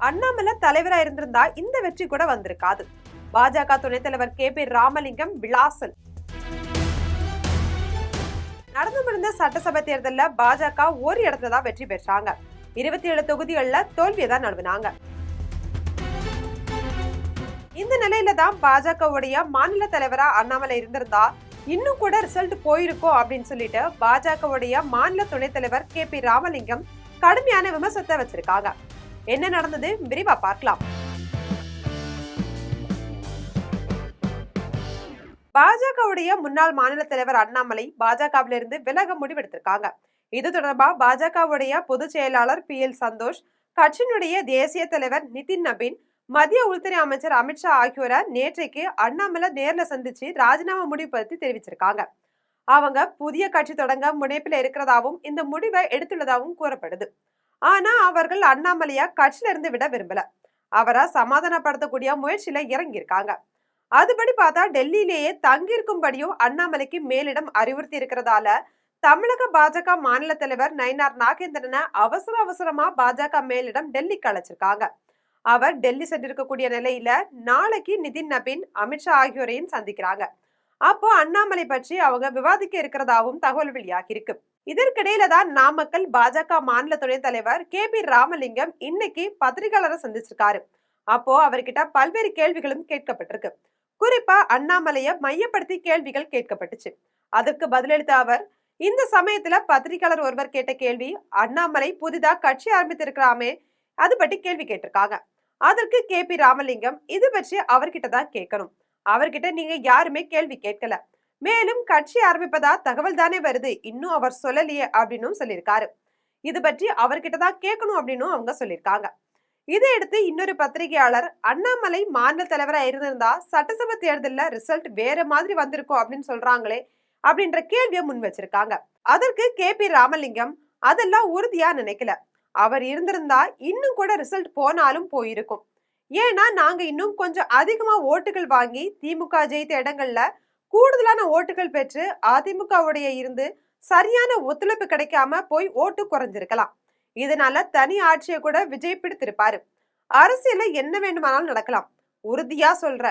அண்ணாமலை தலைவரா இருந்திருந்தா இந்த வெற்றி கூட வந்திருக்காது. பாஜக துணைத் தலைவர் KP ராமலிங்கம் விளாசல். நடந்து முடிந்த சட்டசபை தேர்தல்ல பாஜக ஒரு இடத்துல தான் வெற்றி பெற்றாங்க. 27 தொகுதிகள்ல தோல்வியதான் நழுவினாங்க. இந்த நிலையில தான் பாஜகவுடைய மாநில தலைவரா அண்ணாமலை இருந்திருந்தா இன்னும் கூட ரிசல்ட் போயிருக்கும் அப்படின்னு சொல்லிட்டு பாஜகவுடைய மாநில துணைத் தலைவர் KP ராமலிங்கம் கடுமையான விமர்சனத்தை வச்சிருக்காங்க. என்ன நடந்தது விரிவா பார்க்கலாம். பாஜகவுடைய முன்னாள் மாநில தலைவர் அண்ணாமலை பாஜகவில இருந்து விலக முடிவெடுத்திருக்காங்க. இது தொடர்பா பாஜகவுடைய பொதுச் செயலாளர் PL சந்தோஷ், கட்சியினுடைய தேசிய தலைவர் நிதின் நபீன், மத்திய உள்துறை அமைச்சர் அமித்ஷா ஆகியோரை நேற்றைக்கு அண்ணாமலை நேர்ல சந்திச்சு ராஜினாமா முடிவு பத்தி தெரிவிச்சிருக்காங்க. அவங்க புதிய கட்சி தொடங்க முனைப்பில் இருக்கிறதாவும் இந்த முடிவை எடுத்துள்ளதாகவும் கூறப்படுது. ஆனா அவர்கள் அண்ணாமலையா கட்சியில இருந்து விட விரும்பல. அவரை சமாதானப்படுத்தக்கூடிய முயற்சியில இறங்கியிருக்காங்க. அதுபடி பார்த்தா டெல்லியிலேயே தங்கியிருக்கும்படியும் அண்ணாமலைக்கு மேலிடம் அறிவுறுத்தி இருக்கிறதால தமிழக பாஜக மாநில தலைவர் நயினார் நாகேந்திரனை அவசரமா பாஜக மேலிடம் டெல்லிக்கு அழைச்சிருக்காங்க. அவர் டெல்லி சென்றிருக்கக்கூடிய நிலையில நாளைக்கு நிதின் நபீன், அமித்ஷா ஆகியோரையும் சந்திக்கிறாங்க. அப்போ அண்ணாமலை பற்றி அவங்க விவாதிக்க இருக்கிறதாவும் தகவல் வெளியாகி இருக்கு. இதற்கிடையில தான் நாமக்கல் பாஜக மாநில துணைத் தலைவர் KP ராமலிங்கம் இன்னைக்கு பத்திரிகையாளரை சந்திச்சிருக்காரு. அப்போ அவர்கிட்ட பல்வேறு கேள்விகளும் கேட்கப்பட்டிருக்கு. குறிப்பா அண்ணாமலைய மையப்படுத்தி கேள்விகள் கேட்கப்பட்டுச்சு. அதற்கு பதிலளித்த அவர், இந்த சமயத்துல பத்திரிகையாளர் ஒருவர் கேட்ட கேள்வி, அண்ணாமலை புதிதா கட்சி ஆரம்பித்திருக்கிறாமே அது பற்றி கேள்வி கேட்டிருக்காங்க. அதற்கு KP ராமலிங்கம், இது பற்றி அவர்கிட்ட தான் கேட்கணும், அவர்கிட்ட நீங்க யாருமே கேள்வி கேட்கல, மேலும் கட்சி ஆரம்பிப்பதா தகவல் தானே வருது, இன்னும் அவர் சொல்லலையே அப்படின்னு சொல்லியிருக்காரு. இது பற்றி அவர்கிட்ட தான் கேட்கணும் அப்படின்னு அவங்க சொல்லியிருக்காங்க. இதையடுத்து இன்னொரு பத்திரிகையாளர், அண்ணாமலை மாநில தலைவரா இருந்திருந்தா சட்டசபை தேர்தல்ல ரிசல்ட் வேற மாதிரி வந்திருக்கும் அப்படின்னு சொல்றாங்களே அப்படின்ற கேள்வியை முன் வச்சிருக்காங்க. அதற்கு KP ராமலிங்கம், அதெல்லாம் உறுதியா நினைக்கல, அவர் இருந்திருந்தா இன்னும் கூட ரிசல்ட் போனாலும் போயிருக்கும். ஏன்னா நாங்க இன்னும் கொஞ்சம் அதிகமா ஓட்டுகள் வாங்கி திமுக ஜெயித்த இடங்கள்ல கூடுதலான ஓட்டுகள் பெற்று அதிமுகவுடைய இருந்து சரியான ஒத்துழைப்பு கிடைக்காம போய் ஓட்டு குறைஞ்சிருக்கலாம். இதனால தனி ஆட்சியை கூட விஜய் பிடித்திருப்பாரு. அரசியல என்ன வேண்டுமானாலும் நடக்கலாம். உறுதியா சொல்ற,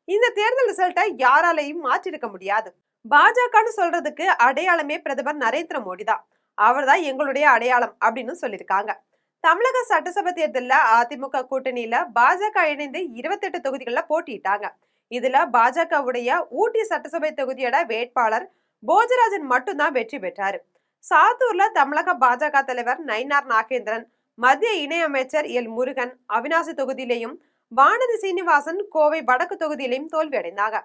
இந்த தேர்தல் ரிசல்ட்டை யாராலையும் மாற்றிருக்க முடியாது. பாஜகன்னு சொல்றதுக்கு அடையாளமே பிரதமர் நரேந்திர மோடி தான். அவர் தான் எங்களுடைய அடையாளம் அப்படின்னு சொல்லியிருக்காங்க. தமிழக சட்டசபை தேர்தல்ல அதிமுக கூட்டணியில பாஜக இணைந்து 28 தொகுதிகளில் போட்டியிட்டாங்க. இதுல பாஜகவுடைய ஊட்டி சட்டசபை தொகுதியோட வேட்பாளர் போஜராஜன் மட்டும்தான் வெற்றி பெற்றாரு. சாத்தூர்ல தமிழக பாஜக தலைவர் நயினார் நாகேந்திரன், மத்திய இணையமைச்சர் L முருகன் அவினாசி தொகுதியிலையும், வானதி சீனிவாசன் கோவை வடக்கு தொகுதியிலையும் தோல்வி அடைந்தாங்க.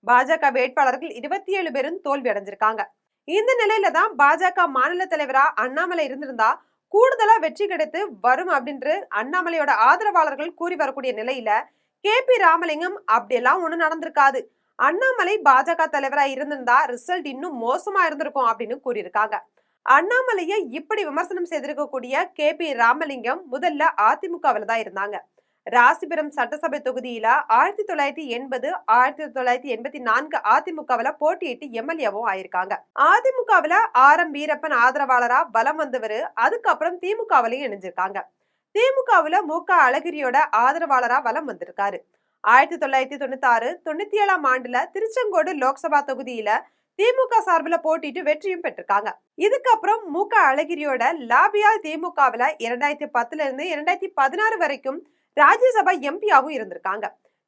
பாஜக வேட்பாளர்கள் 27 பேரும் தோல்வி அடைஞ்சிருக்காங்க. இந்த நிலையில தான் பாஜக மாநில தலைவரா அண்ணாமலை இருந்திருந்தா கூடுதலா வெற்றி கிடைத்து வரும் அப்படின்று அண்ணாமலையோட ஆதரவாளர்கள் கூறி வரக்கூடிய நிலையில KP ராமலிங்கம், அப்படியெல்லாம் ஒண்ணு நடந்திருக்காது, அண்ணாமலை பாஜக தலைவரா இருந்திருந்தா ரிசல்ட் இன்னும் மோசமா இருந்திருக்கும் அப்படின்னு கூறியிருக்காங்க. அண்ணாமலையை இப்படி விமர்சனம் செய்திருக்கக்கூடிய KP ராமலிங்கம் முதல்ல அதிமுகவில் தான் இருந்தாங்க. ராசிபுரம் சட்டசபை தொகுதியில 1980, 1984 அதிமுகவில போட்டியிட்டு MLA-வும் ஆயிருக்காங்க. அதிமுகவில RM வீரப்பன் ஆதரவாளரா பலம் வந்தவரு. அதுக்கப்புறம் திமுகவிலையும் இணைஞ்சிருக்காங்க. திமுகவில MK அழகிரியோட ஆதரவாளரா வலம் வந்திருக்காரு. 1996, 97 ஆண்டுல திருச்செங்கோடு லோக்சபா தொகுதியில திமுக சார்பில் போட்டிட்டு வெற்றியும் பெற்றிருக்காங்க. இதுக்கப்புறம் MK அழகிரியோட லாபியால் திமுகவில 2010 இருந்து 2016 வரைக்கும் ராஜ்யசபா MP-ஆவும் இருந்திருக்காங்க.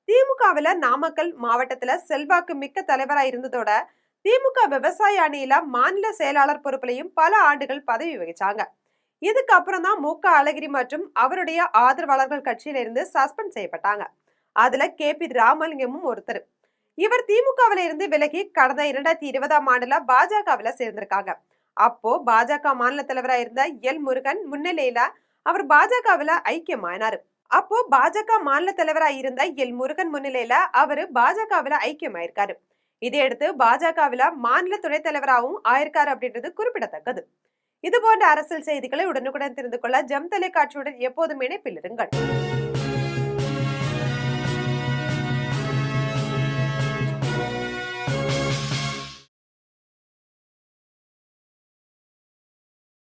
திமுகவில நாமக்கல் மாவட்டத்துல செல்வாக்கு மிக்க தலைவரா இருந்ததோட திமுக விவசாய அணியில மாநில செயலாளர் பொறுப்புலையும் பல ஆண்டுகள் பதவி வகிச்சாங்க. இதுக்கப்புறம் தான் MK அழகிரி மற்றும் அவருடைய ஆதரவாளர்கள் கட்சியில இருந்து சஸ்பெண்ட் செய்யப்பட்டாங்க. அதுல KP ராமலிங்கமும் ஒருத்தர். இவர் திமுகவில இருந்து விலகி கடந்த 2020 ஆண்டுல பாஜகவில சேர்ந்திருக்காங்க. அப்போ பாஜக மாநில தலைவரா இருந்த L முருகன் முன்னிலையில அவர் பாஜகவில ஐக்கியமானாரு. அப்போ பாஜக மாநில தலைவரா இருந்த L முருகன் முன்னிலையில அவரு பாஜகவில ஐக்கியமாயிருக்காரு. இதையடுத்து பாஜகவில மாநில துணைத் தலைவராகவும் ஆயிருக்காரு அப்படின்றது குறிப்பிடத்தக்கது. இது போன்ற அரசியல் செய்திகளை உடனுக்குடன் தெரிந்து கொள்ள ஜெம் தொலைக்காட்சியுடன் எப்போதும் இணைப்பில் இருங்கள்.